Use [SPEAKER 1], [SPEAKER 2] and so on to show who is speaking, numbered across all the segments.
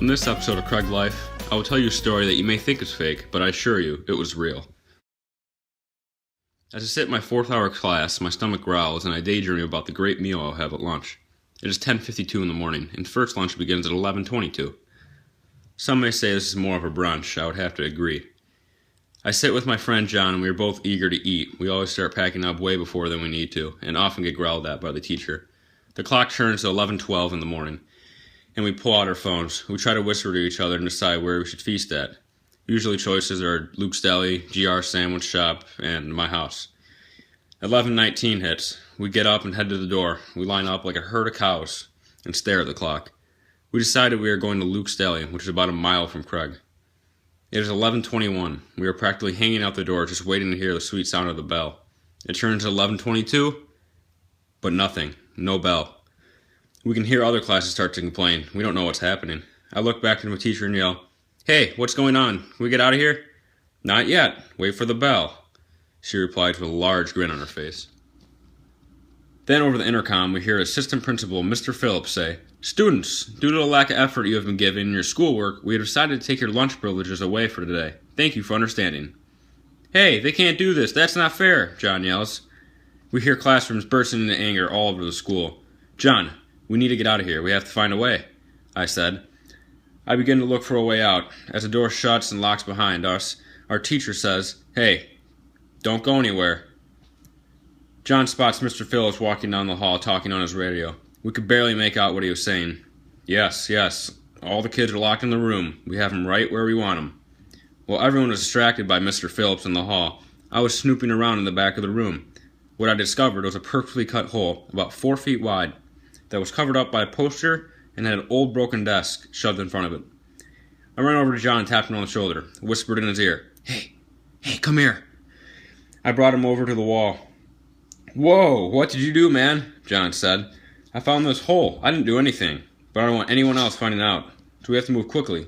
[SPEAKER 1] On this episode of Craig Life, I will tell you a story that you may think is fake, but I assure you, it was real. As I sit in my 4th hour class, my stomach growls and I daydream about the great meal I'll have at lunch. It is 10:52 in the morning, and first lunch begins at 11:22. Some may say this is more of a brunch. I would have to agree. I sit with my friend John and we are both eager to eat. We always start packing up way before than we need to, and often get growled at by the teacher. The clock turns to 11:12 in the morning, and we pull out our phones. We try to whisper to each other and decide where we should feast at. Usually choices are Luke's Deli, GR Sandwich Shop, and my house. 11:19 hits. We get up and head to the door. We line up like a herd of cows and stare at the clock. We decided we are going to Luke's Deli, which is about a mile from Craig. It is 11:21. We are practically hanging out the door, just waiting to hear the sweet sound of the bell. It turns to 11:22, but nothing. No bell. We can hear other classes start to complain. We don't know what's happening. I look back to my teacher and yell, "Hey, what's going on? Can we get out of here?" "Not yet. Wait for the bell," she replied with a large grin on her face. Then over the intercom, we hear Assistant Principal Mr. Phillips say, "Students, due to the lack of effort you have been given in your schoolwork, we have decided to take your lunch privileges away for today. Thank you for understanding." "Hey, they can't do this. That's not fair," John yells. We hear classrooms bursting into anger all over the school. "John, we need to get out of here. We have to find a way," I said. I begin to look for a way out. As the door shuts and locks behind us, our teacher says, "Hey, don't go anywhere." John spots Mr. Phillips walking down the hall talking on his radio. We could barely make out what he was saying. Yes, all the kids are locked in the room. We have them right where we want them." While everyone was distracted by Mr. Phillips in the hall, I was snooping around in the back of the room. What I discovered was a perfectly cut hole, about 4 feet wide, that was covered up by a poster and had an old broken desk shoved in front of it. I ran over to John and tapped him on the shoulder, whispered in his ear, Hey, come here." I brought him over to the wall. "Whoa, what did you do, man?" John said. "I found this hole. I didn't do anything, but I don't want anyone else finding out, so we have to move quickly."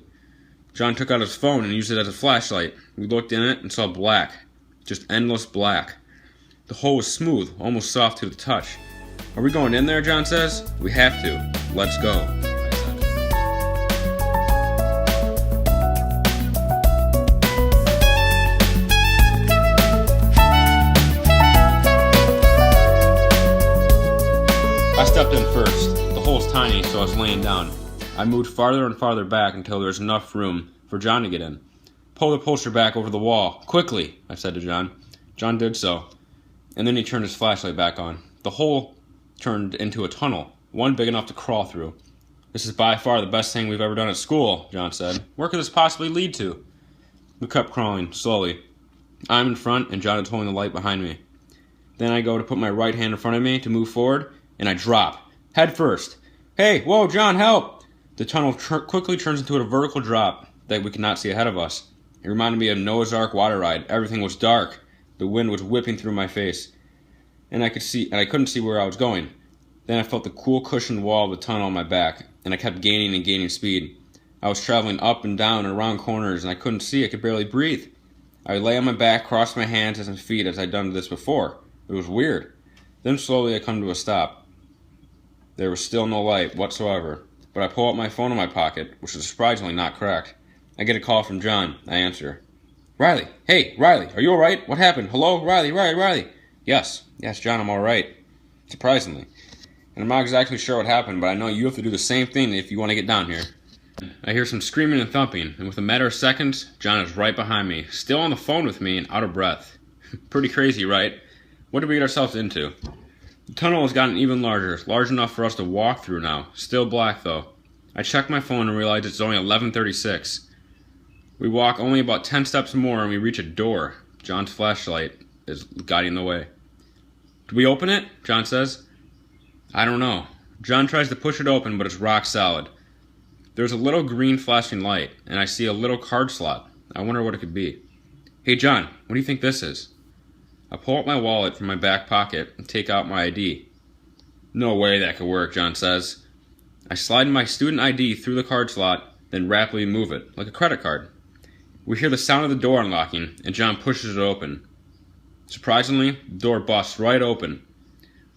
[SPEAKER 1] John took out his phone and used it as a flashlight. We looked in it and saw black, just endless black. The hole was smooth, almost soft to the touch. "Are we going in there?" John says. "We have to. Let's go," I said. I stepped in first. The hole's tiny, so I was laying down. I moved farther and farther back until there was enough room for John to get in. "Pull the poster back over the wall, quickly," I said to John. John did so, and then he turned his flashlight back on. The hole turned into a tunnel, one big enough to crawl through. "This is by far the best thing we've ever done at school," John said. "Where could this possibly lead to?" We kept crawling, slowly. I'm in front, and John is holding the light behind me. Then I go to put my right hand in front of me to move forward, and I drop, head first. "Hey, whoa, John, help!" The tunnel quickly turns into a vertical drop that we could not see ahead of us. It reminded me of Noah's Ark water ride. Everything was dark. The wind was whipping through my face, and I couldn't see where I was going. Then I felt the cool cushioned wall of the tunnel on my back, and I kept gaining and gaining speed. I was traveling up and down and around corners, and I couldn't see. I could barely breathe. I would lay on my back, cross my hands and feet as I'd done this before. It was weird. Then slowly I come to a stop. There was still no light whatsoever, but I pull out my phone in my pocket, which is surprisingly not cracked. I get a call from John. I answer. "Riley, hey, Riley, are you alright? What happened? Hello, Riley. Yes, John, I'm alright. Surprisingly. And I'm not exactly sure what happened, but I know you have to do the same thing if you want to get down here." I hear some screaming and thumping, and with a matter of seconds, John is right behind me, still on the phone with me and out of breath. Pretty crazy, right? What did we get ourselves into? The tunnel has gotten even larger, large enough for us to walk through now. Still black, though. I check my phone and realize it's only 11:36. We walk only about 10 steps more and we reach a door. John's flashlight is guiding the way. "Do we open it?" John says. "I don't know." John tries to push it open, but it's rock solid. There's a little green flashing light, and I see a little card slot. I wonder what it could be. "Hey, John, what do you think this is?" I pull out my wallet from my back pocket and take out my ID. "No way that could work," John says. I slide my student ID through the card slot, then rapidly move it, like a credit card. We hear the sound of the door unlocking, and John pushes it open. Surprisingly, the door busts right open.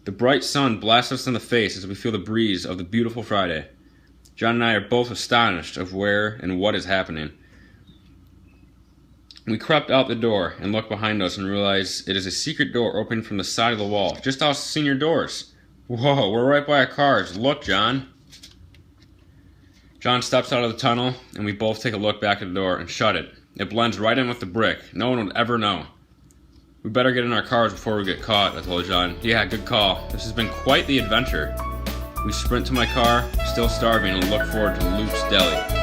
[SPEAKER 1] The bright sun blasts us in the face as we feel the breeze of the beautiful Friday. John and I are both astonished of where and what is happening. We crept out the door and looked behind us and realized it is a secret door opening from the side of the wall, just out senior doors. Whoa, we're right by our cars. Look, John. John steps out of the tunnel, and we both take a look back at the door and shut it. It blends right in with the brick. No one would ever know. We better get in our cars before we get caught, I told John. Yeah, good call. This has been quite the adventure. We sprint to my car, still starving, and look forward to Luke's Deli.